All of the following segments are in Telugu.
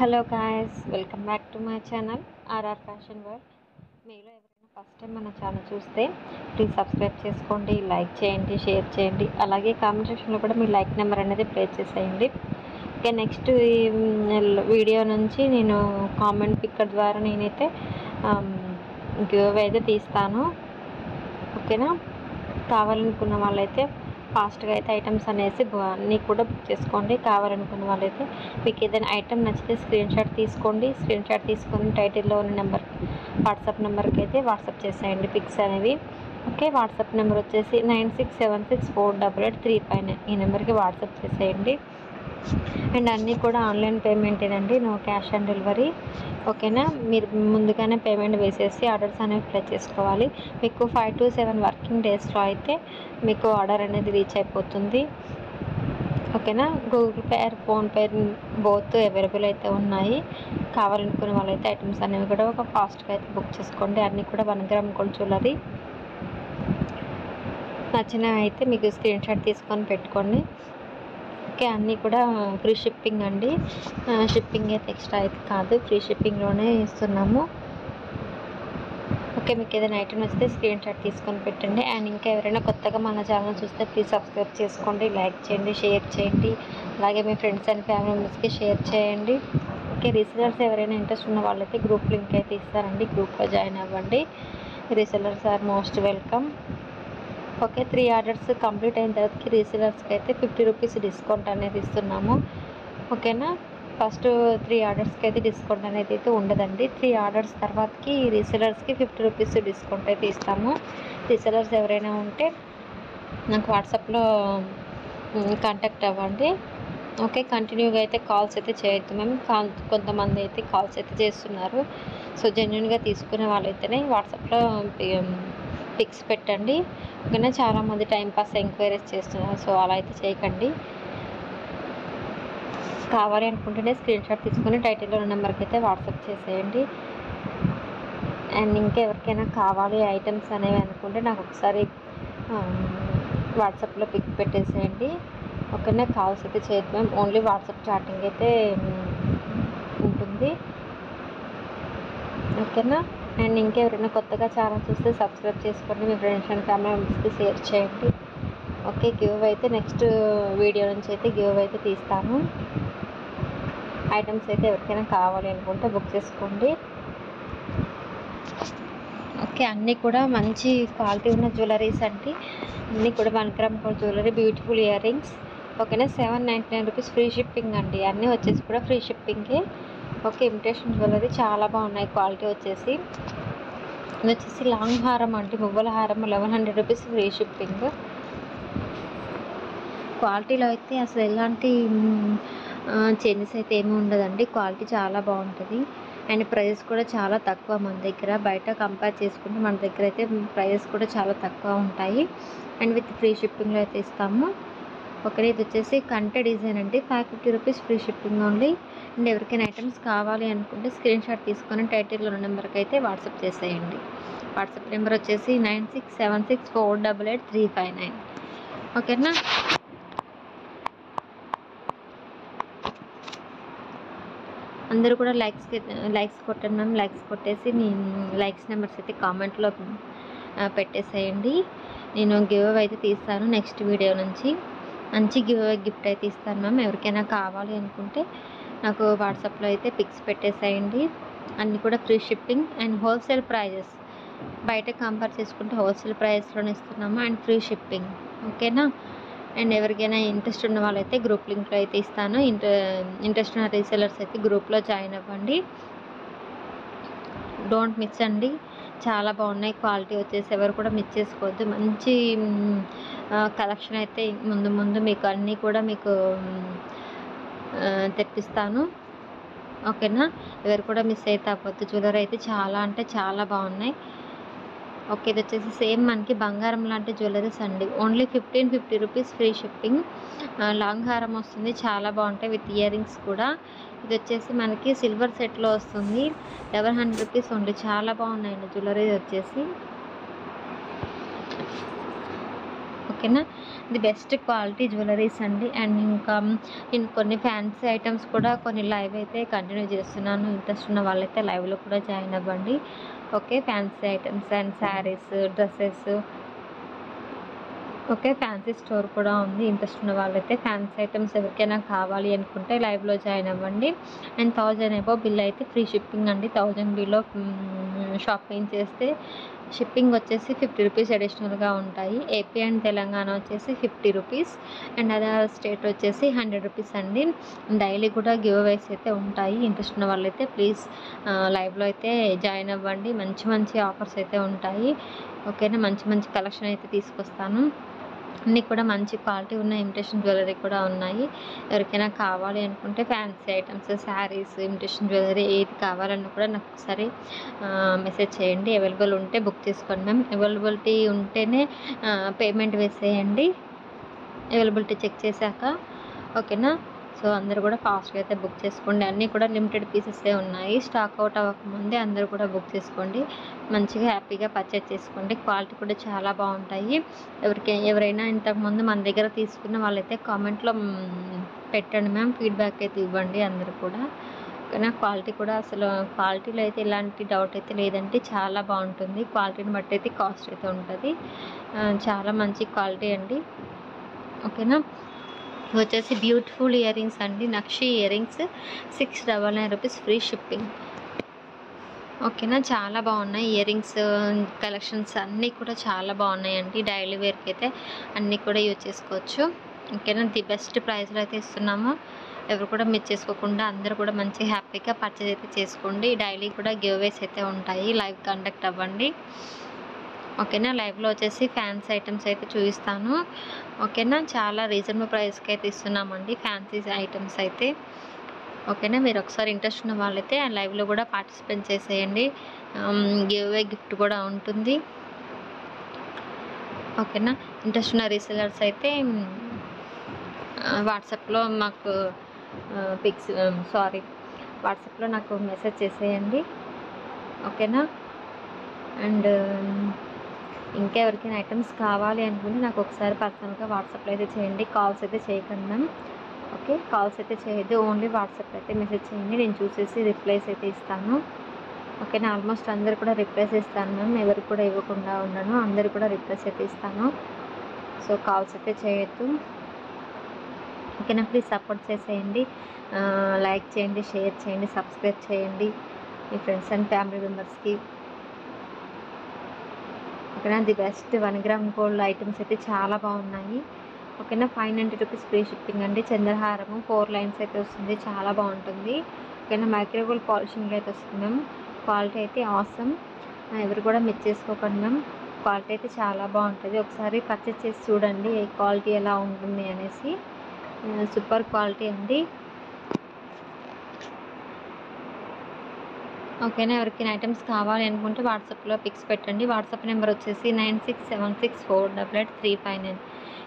Hello guys, welcome back to my channel RR fashion world. మీలో ఎవరైనా ఫస్ట్ టైం మన ఛానల్ చూస్తే ప్లీజ్ సబ్స్క్రైబ్ చేసుకోండి, లైక్ చేయండి, షేర్ చేయండి. అలాగే కామెంట్ సెక్షన్లో కూడా మీ లైక్ నెంబర్ అనేది ప్లేస్ చేసేయండి. ఓకే, నెక్స్ట్ ఈ వీడియో నుంచి నేను కామెంట్ పిక్కర్ ద్వారా నేనైతే గివ్ అవే అయితే తీస్తాను. ఓకేనా, కావాలనుకున్న వాళ్ళైతే ఫాస్ట్గా అయితే ఐటమ్స్ అనేసి అన్నీ కూడా బుక్ చేసుకోండి. కావాలనుకున్న వాళ్ళైతే మీకు ఏదైనా ఐటమ్ నచ్చితే స్క్రీన్ షాట్ తీసుకొని టైటిల్లో ఉన్న నెంబర్ వాట్సాప్ నెంబర్కి అయితే వాట్సాప్ చేసేయండి పిక్స్ అనేవి. ఓకే, వాట్సాప్ నెంబర్ వచ్చేసి 9676488359. ఈ నెంబర్కి వాట్సాప్ చేసేయండి. అండ్ అన్నీ కూడా ఆన్లైన్ పేమెంటేనండి, నో క్యాష్ ఆన్ డెలివరీ. ఓకేనా, మీరు ముందుగానే పేమెంట్ వేసేసి ఆర్డర్స్ అనేవి ప్లేస్ చేసుకోవాలి. మీకు 5 to 7 వర్కింగ్ డేస్లో అయితే మీకు ఆర్డర్ అనేది రీచ్ అయిపోతుంది. ఓకేనా, Google pay are PhonePe both available అయితే ఉన్నాయి. కావాలనుకున్న వాళ్ళైతే ఐటమ్స్ అనేవి కూడా ఒక ఫాస్ట్గా అయితే బుక్ చేసుకోండి. అన్నీ కూడా 1 గ్రామ్ గోల్డ్ జ్యువెలరీ. నచ్చినవి అయితే మీకు స్క్రీన్ షాట్ తీసుకొని పెట్టుకోండి. ఓకే, అన్నీ కూడా ఫ్రీ షిప్పింగ్ అండి. షిప్పింగ్ అయితే ఎక్స్ట్రా అయితే కాదు, ఫ్రీ షిప్పింగ్లోనే ఇస్తున్నాము. ఓకే, మీకు ఏదైనా ఐటమ్ వస్తే స్క్రీన్ షాట్ తీసుకొని పెట్టండి. అండ్ ఇంకా ఎవరైనా కొత్తగా మన ఛానల్ చూస్తే ప్లీజ్ సబ్స్క్రైబ్ చేసుకోండి, లైక్ చేయండి, షేర్ చేయండి. అలాగే మీ ఫ్రెండ్స్ అండ్ ఫ్యామిలీ మెంబర్స్కి షేర్ చేయండి. ఓకే, రీసెలర్స్ ఎవరైనా ఇంట్రెస్ట్ ఉన్న వాళ్ళైతే గ్రూప్ లింక్ అయితే ఇస్తారండి, గ్రూప్లో జాయిన్ అవ్వండి. Resellers are most welcome. Okay, 3 orders complete అయిన తర్వాతకి రీసెలర్స్కి అయితే 50 రూపీస్ డిస్కౌంట్ అనేది ఇస్తున్నాము. ఓకేనా, ఫస్ట్ 3 ఆర్డర్స్కి అయితే డిస్కౌంట్ అనేది అయితే ఉండదండి. 3 ఆర్డర్స్ తర్వాతకి రీసెలర్స్కి 50 రూపీస్ డిస్కౌంట్ అయితే ఇస్తాము. రీసెలర్స్ ఎవరైనా ఉంటే నాకు వాట్సాప్లో కాంటాక్ట్ అవ్వండి. ఓకే, కంటిన్యూగా అయితే కాల్స్ అయితే చేయొద్దు మేము, కొంతమంది అయితే కాల్స్ అయితే చేస్తున్నారు. సో జెన్యున్గా తీసుకునే వాళ్ళైతేనే వాట్సాప్లో పిక్స్ పెట్టండి. ఓకేనా, చాలామంది టైంపాస్ ఎంక్వైరీస్ చేస్తున్నారు, సో అలా అయితే చేయకండి. కావాలి అనుకుంటేనే స్క్రీన్ షాట్ తీసుకొని టైటిల్లో ఉన్న నెంబర్కి అయితే వాట్సాప్ చేసేయండి. అండ్ ఇంకా ఎవరికైనా కావాలి ఐటమ్స్ అనేవి అనుకుంటే నాకు ఒకసారి వాట్సాప్లో పిక్ పెట్టేసేయండి. ఓకేనా, కాల్స్ అయితే చేయొద్దు మేము, ఓన్లీ వాట్సాప్ చాటింగ్ అయితే ఉంటుంది. ఓకేనా, అండ్ ఇంకెవరైనా కొత్తగా ఛానల్ చూస్తే సబ్స్క్రైబ్ చేసుకోండి, మీ ఫ్రెండ్స్ అండ్ ఫ్యామిలీ మెంబర్స్కి షేర్ చేయండి. ఓకే, గివ్ అవే అయితే నెక్స్ట్ వీడియో నుంచి అయితే గివ్ అవే అయితే తీస్తాను. ఐటమ్స్ అయితే ఎవరికైనా కావాలి అనుకుంటే బుక్ చేసుకోండి. ఓకే, అన్నీ కూడా మంచి క్వాలిటీ ఉన్న జ్యువెలరీస్ అండి. అన్నీ కూడా 1 gram gold jewellery, beautiful ear rings. ఓకేనా, 799 రూపీస్ ఫ్రీ షిప్పింగ్ అండి. అన్నీ వచ్చేసి కూడా ఫ్రీ షిప్పింగే. ఓకే, ఇమిటేషన్ జ్యువెలరీ చాలా బాగున్నాయి. క్వాలిటీ వచ్చేసి ఇది వచ్చేసి లాంగ్ హారం అండి, మువ్వల హారం 1100 రూపీస్ ఫ్రీ షిప్పింగ్. క్వాలిటీలో అయితే అసలు ఎలాంటి చేంజెస్ అయితే ఏమి ఉండదండి. క్వాలిటీ చాలా బాగుంటుంది. అండ్ ప్రైస్ కూడా చాలా తక్కువ మన దగ్గర. బయట కంపేర్ చేసుకుంటే మన దగ్గర అయితే ప్రైస్ కూడా చాలా తక్కువ ఉంటాయి. అండ్ విత్ ఫ్రీ షిప్పింగ్లో అయితే ఇస్తాము. ఓకే, ఇది వచ్చేసి కంటే డిజైన్ అండి, 550 rupees free shipping only. And ఎవరికైనా ఐటమ్స్ కావాలి అనుకుంటే స్క్రీన్ షాట్ తీసుకొని టైటిల్లో ఉన్న నెంబర్కి అయితే వాట్సాప్ చేసేయండి. వాట్సాప్ నెంబర్ వచ్చేసి 9676488359. ఓకేనా, అందరూ కూడా లైక్స్ కొట్టండి మ్యామ్. లైక్స్ కొట్టేసి మీ లైక్స్ నెంబర్స్ అయితే కామెంట్లో పెట్టేసేయండి. నేను గివ్ అవే అయితే తీస్తాను నెక్స్ట్ వీడియో నుంచి. మంచి గివ్ అవే గిఫ్ట్ అయితే ఇస్తాను మ్యామ్. ఎవరికైనా కావాలి అనుకుంటే నాకు వాట్సాప్లో అయితే పిక్స్ పెట్టేసేయండి. అన్నీ కూడా free shipping and wholesale prices. బయట కంపేర్ చేసుకుంటే హోల్సేల్ ప్రైస్లోనే ఇస్తున్నాము అండ్ ఫ్రీ షిప్పింగ్. ఓకేనా, అండ్ ఎవరికైనా ఇంట్రెస్ట్ ఉన్న వాళ్ళైతే గ్రూప్ లింక్లో అయితే ఇస్తాను. ఇంట్రెస్ట్ ఉన్న రీసెలర్స్ అయితే గ్రూప్లో జాయిన్ అవ్వండి. డోంట్ మిస్ అండి, చాలా బాగున్నాయి. క్వాలిటీ వచ్చేసి ఎవరు కూడా మిస్ చేసుకోవద్దు. మంచి కలెక్షన్ అయితే ముందు మీకు అన్నీ కూడా మీకు తెప్పిస్తాను. ఓకేనా, ఎవరు కూడా మిస్ అయితే అవ్వద్దు. జ్యువెలరీ అయితే చాలా అంటే చాలా బాగున్నాయి. ఓకే, ఇది వచ్చేసి సేమ్ మనకి బంగారం లాంటి జ్యువెలరీస్ అండి. Only 1550 rupees free shipping. Long హారం వస్తుంది, చాలా బాగుంటాయి విత్ ఇయర్ రింగ్స్ కూడా. ఇది వచ్చేసి మనకి సిల్వర్ సెట్లో వస్తుంది, 1100 రూపీస్ ఓన్లీ. చాలా బాగున్నాయండి జ్యువెలరీ వచ్చేసి. ఓకేనా, ఇది బెస్ట్ క్వాలిటీ జ్యువెలరీస్ అండి. అండ్ ఇంకా నేను కొన్ని ఫ్యాన్సీ ఐటమ్స్ కూడా కొన్ని లైవ్ అయితే కంటిన్యూ చేస్తున్నాను. ఇంట్రెస్ట్ ఉన్న వాళ్ళైతే లైవ్లో కూడా జాయిన్ అవ్వండి. Okay, fancy items and saris, dresses. Okay, fancy store కూడా ఉంది. ఇంట్రెస్ట్ ఉన్న వాళ్ళైతే ఫ్యాన్సీ ఐటమ్స్ ఎవరికైనా కావాలి అనుకుంటే లైవ్లో జాయిన్ అవ్వండి. అండ్ 1000 అబోవ్ బిల్ అయితే ఫ్రీ షిప్పింగ్ అండి. 1000 బిలో షాపింగ్ చేస్తే షిప్పింగ్ వచ్చేసి 50 రూపీస్ అడిషనల్గా ఉంటాయి. ఏపీ అండ్ తెలంగాణ వచ్చేసి 50 రూపీస్ అండ్ అదర్ స్టేట్ వచ్చేసి 100 రూపీస్ అండి. డైలీ కూడా గివ్ అవేస్ అయితే ఉంటాయి. ఇంట్రెస్ట్ ఉన్న వాళ్ళైతే ప్లీజ్ లైవ్లో అయితే జాయిన్ అవ్వండి. మంచి మంచి ఆఫర్స్ అయితే ఉంటాయి. ఓకేనా, మంచి మంచి కలెక్షన్ అయితే తీసుకొస్తాను. అన్నీ కూడా మంచి క్వాలిటీ ఉన్న ఇమిటేషన్ జ్యువెలరీ కూడా ఉన్నాయి. ఎవరికైనా కావాలి అనుకుంటే fancy items, saris, imitation jewellery ఏది కావాలన్నా కూడా నాకు ఒకసారి మెసేజ్ చేయండి. అవైలబుల్ ఉంటే బుక్ చేసుకోండి మ్యామ్. అవైలబిలిటీ ఉంటేనే పేమెంట్ వేసేయండి, అవైలబిలిటీ చెక్ చేశాక. ఓకేనా, సో అందరూ కూడా ఫాస్ట్గా అయితే బుక్ చేసుకోండి. అన్నీ కూడా లిమిటెడ్ పీసెసే ఉన్నాయి. స్టాక్ అవుట్ అవ్వకముందే అందరూ కూడా బుక్ చేసుకోండి. మంచిగా హ్యాపీగా పర్చేజ్ చేసుకోండి. క్వాలిటీ కూడా చాలా బాగుంటాయి. ఎవరైనా ఇంతకుముందు మన దగ్గర తీసుకున్న వాళ్ళైతే కామెంట్లో పెట్టండి మ్యామ్, ఫీడ్బ్యాక్ అయితే ఇవ్వండి అందరూ కూడా. ఓకేనా, క్వాలిటీ కూడా అసలు క్వాలిటీలో అయితే ఎలాంటి డౌట్ అయితే లేదంటే చాలా బాగుంటుంది. క్వాలిటీని బట్టి అయితే కాస్ట్ అయితే ఉంటుంది. చాలా మంచి క్వాలిటీ అండి. ఓకేనా, వచ్చేసి బ్యూటిఫుల్ ఇయర్ రింగ్స్ అండి. నక్షి ear rings 699 rupees free shipping. ఓకేనా, చాలా బాగున్నాయి ఇయర్ రింగ్స్ కలెక్షన్స్ అన్నీ కూడా చాలా బాగున్నాయండి. డైలీ వేర్కి అయితే అన్నీ కూడా యూజ్ చేసుకోవచ్చు. ఓకేనా, ది బెస్ట్ ప్రైస్లో అయితే ఇస్తున్నాము. ఎవరు కూడా మిస్ చేసుకోకుండా అందరూ కూడా మంచి హ్యాపీగా పర్చేజ్ అయితే చేసుకోండి. డైలీ కూడా గివ్ అవేస్ అయితే ఉంటాయి. లైవ్ కండక్ట్ అవ్వండి. ఓకేనా, లైవ్లో వచ్చేసి ఫ్యాన్సీ ఐటమ్స్ అయితే చూపిస్తాను. ఓకేనా, చాలా రీజనబుల్ ప్రైస్కి అయితే ఇస్తున్నామండి ఫ్యాన్సీ ఐటమ్స్ అయితే. ఓకేనా, మీరు ఒకసారి ఇంట్రెస్ట్ ఉన్న వాళ్ళైతే లైవ్లో కూడా పార్టిసిపేట్ చేసేయండి. గివ్ అవే గిఫ్ట్ కూడా ఉంటుంది. ఓకేనా, ఇంట్రెస్ట్ ఉన్న రీసెలర్స్ అయితే వాట్సాప్లో మాకు వాట్సాప్లో నాకు మెసేజ్ చేసేయండి. ఓకేనా, అండ్ ఇంకా ఎవరికైనా ఐటమ్స్ కావాలి అనుకుంటే నాకు ఒకసారి పర్సనల్గా వాట్సాప్లో అయితే చేయండి. కాల్స్ అయితే చేయకండి మ్యామ్. ఓకే, కాల్స్ అయితే చేయొద్దు, ఓన్లీ వాట్సాప్లో అయితే మెసేజ్ చేయండి. నేను చూసేసి రిప్లైస్ అయితే ఇస్తాను. ఓకేనా, ఆల్మోస్ట్ అందరు కూడా రిప్లైస్ ఇస్తాను మ్యామ్. ఎవరికి కూడా ఇవ్వకుండా ఉండను, అందరు కూడా రిప్లైస్ అయితే ఇస్తాను. సో కాల్స్ అయితే చేయొద్దు. ఓకేనా, ప్లీజ్ సపోర్ట్ చేసేయండి. లైక్ చేయండి, షేర్ చేయండి, సబ్స్క్రైబ్ చేయండి మీ ఫ్రెండ్స్ అండ్ ఫ్యామిలీ మెంబర్స్కి. ఓకేనా, the best 1 gram gold items అయితే చాలా బాగున్నాయి. ఓకేనా, 590 రూపీస్ ఫ్రీ షిప్పింగ్ అండి. చంద్రహారము 4 లైన్స్ అయితే వస్తుంది, చాలా బాగుంటుంది. ఓకేనా, మైక్రోగోల్డ్ పాలిషింగ్ అయితే వస్తుంది మ్యామ్. క్వాలిటీ అయితే ఆసమ్. ఎవరు కూడా మిస్ చేసుకోకండి మ్యామ్. క్వాలిటీ అయితే చాలా బాగుంటుంది. ఒకసారి పర్చేస్ చేసి చూడండి ఏ క్వాలిటీ ఎలా ఉంటుంది అనేసి. సూపర్ క్వాలిటీ అండి. ఓకేనా, ఎవరికైనా ఐటమ్స్ కావాలి అనుకుంటే వాట్సాప్లో పిక్స్ పెట్టండి. వాట్సాప్ నెంబర్ వచ్చేసి 9676488359.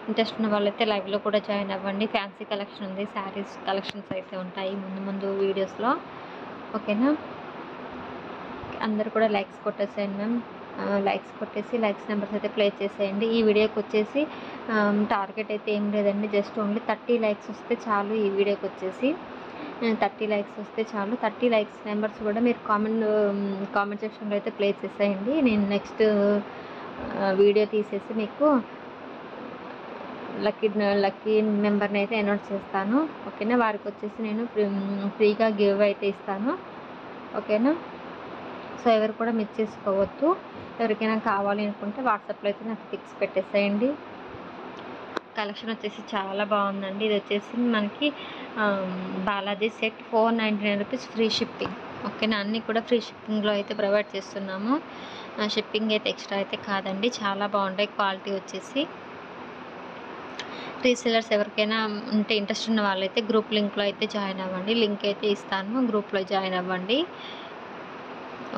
ఇంట్రెస్ట్ ఉన్న వాళ్ళైతే లైవ్లో కూడా జాయిన్ అవ్వండి. ఫ్యాన్సీ కలెక్షన్ ఉంది, శారీస్ కలెక్షన్స్ అయితే ఉంటాయి ముందు వీడియోస్లో. ఓకేనా, అందరూ కూడా లైక్స్ కొట్టేసేయండి మ్యామ్. లైక్స్ కొట్టేసి లైక్స్ నెంబర్స్ అయితే ప్లే చేసేయండి. ఈ వీడియోకి వచ్చేసి టార్గెట్ అయితే ఏం లేదండి, జస్ట్ ఓన్లీ 30 లైక్స్ వస్తే చాలు. ఈ వీడియోకి వచ్చేసి 30 లైక్స్ వస్తే చాలు. 30 లైక్స్ నెంబర్స్ కూడా మీరు కామెంట్ సెక్షన్లో అయితే ప్లే చేసేయండి. నేను నెక్స్ట్ వీడియో తీసేసి మీకు లక్కీ మెంబర్ని అయితే అనౌన్స్ చేస్తాను. ఓకేనా, వారికి వచ్చేసి నేను ఫ్రీగా గివ్ అయితే ఇస్తాను. ఓకేనా, సో ఎవరు కూడా మిస్ చేసుకోవద్దు. ఎవరికైనా కావాలి అనుకుంటే వాట్సాప్లో అయితే నాకు పిక్స్ పెట్టేసేయండి. కలెక్షన్ వచ్చేసి చాలా బాగుందండి. ఇది వచ్చేసి మనకి Balaji set 499 rupees free shipping. ఓకేనా, అన్నీ కూడా ఫ్రీ షిప్పింగ్లో అయితే ప్రొవైడ్ చేస్తున్నాము. షిప్పింగ్ అయితే ఎక్స్ట్రా అయితే కాదండి. చాలా బాగుంటాయి క్వాలిటీ వచ్చేసి. రీసెలర్స్ ఎవరికైనా ఉంటే ఇంట్రెస్ట్ ఉన్న వాళ్ళైతే గ్రూప్ లింక్లో అయితే జాయిన్ అవ్వండి. లింక్ అయితే ఇస్తాను, గ్రూప్లో జాయిన్ అవ్వండి.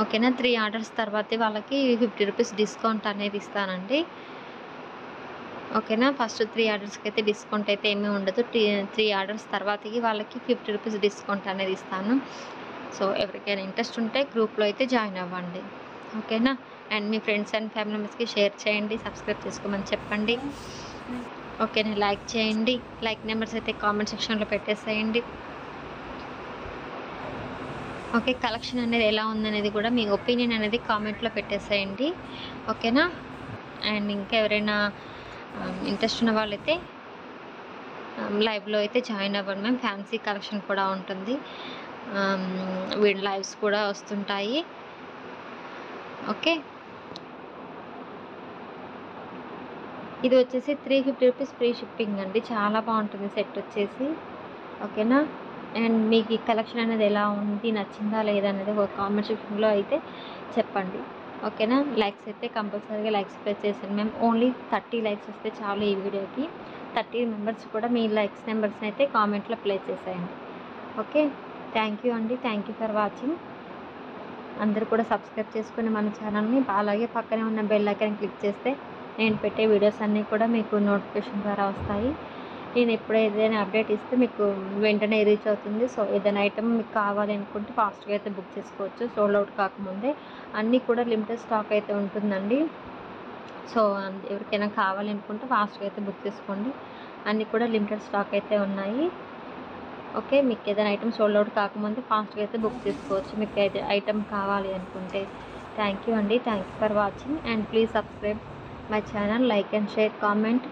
ఓకేనా, 3 ఆర్డర్స్ తర్వాత వాళ్ళకి 50 రూపీస్ డిస్కౌంట్ అనేది ఇస్తానండి. ఓకేనా, ఫస్ట్ 3 ఆర్డర్స్కి అయితే డిస్కౌంట్ అయితే ఏమీ ఉండదు. 3 ఆర్డర్స్ తర్వాతకి వాళ్ళకి 50 రూపీస్ డిస్కౌంట్ అనేది ఇస్తాను. సో ఎవరికైనా ఇంట్రెస్ట్ ఉంటే గ్రూప్లో అయితే జాయిన్ అవ్వండి. ఓకేనా, and me friends and family మెంబర్స్కి షేర్ చేయండి, సబ్స్క్రైబ్ చేసుకోమని చెప్పండి. ఓకేనా, లైక్ చేయండి. లైక్ నెంబర్స్ అయితే కామెంట్ సెక్షన్లో పెట్టేసేయండి. ఓకే, కలెక్షన్ అనేది ఎలా ఉందనేది కూడా మీ ఒపీనియన్ అనేది కామెంట్లో పెట్టేసేయండి. ఓకేనా. అండ్ ఇంకా ఎవరైనా ఇంట్రెస్ట్ ఉన్న వాళ్ళైతే లైవ్లో అయితే జాయిన్ అవ్వండి మ్యామ్. ఫ్యాన్సీ కలెక్షన్ కూడా ఉంటుంది, వీడి లైవ్స్ కూడా వస్తుంటాయి. ఓకే, ఇది వచ్చేసి 350 రూపీస్ ఫ్రీ షిప్పింగ్ అండి. చాలా బాగుంటుంది సెట్ వచ్చేసి. ఓకేనా. అండ్ మీకు ఈ కలెక్షన్ అనేది ఎలా ఉంది, నచ్చిందా లేదా అనేది ఒక కామెంట్ సెక్షన్లో అయితే చెప్పండి. ఓకేనా. లైక్స్ అయితే కంపల్సరీగా లైక్స్ ప్లేస్ చేసాను మేము. ఓన్లీ 30 లైక్స్ వస్తే చాలు ఈ వీడియోకి. 30 మెంబర్స్ కూడా మీ లైక్స్ నెంబర్స్ని అయితే కామెంట్లో ప్లేస్ చేసేయండి. ఓకే, థ్యాంక్ యూ అండి. Thank you for watching. అందరూ కూడా సబ్స్క్రైబ్ చేసుకుని మన ఛానల్ని, అలాగే పక్కనే ఉన్న బెల్ ఐకాన్ క్లిక్ చేస్తే నేను పెట్టే వీడియోస్ అన్నీ కూడా మీకు నోటిఫికేషన్ ద్వారా వస్తాయి. నేను ఎప్పుడు ఏదైనా అప్డేట్ ఇస్తే మీకు వెంటనే రీచ్ అవుతుంది. సో ఏదైనా ఐటమ్ మీకు కావాలి అనుకుంటే ఫాస్ట్గా అయితే బుక్ చేసుకోవచ్చు, సోల్డ్ అవుట్ కాకముందే. అన్నీ కూడా లిమిటెడ్ స్టాక్ అయితే ఉంటుందండి. సో ఎవరికైనా కావాలి అనుకుంటే ఫాస్ట్గా అయితే బుక్ చేసుకోండి. అన్నీ కూడా లిమిటెడ్ స్టాక్ అయితే ఉన్నాయి. ఓకే, మీకు ఏదైనా ఐటమ్ సోల్డ్ అవుట్ కాకముందే ఫాస్ట్గా అయితే బుక్ చేసుకోవచ్చు, మీకు అయితే ఐటమ్ కావాలి అనుకుంటే. థ్యాంక్ యూ అండి. Thank you for watching and please subscribe my channel, like and share, comment.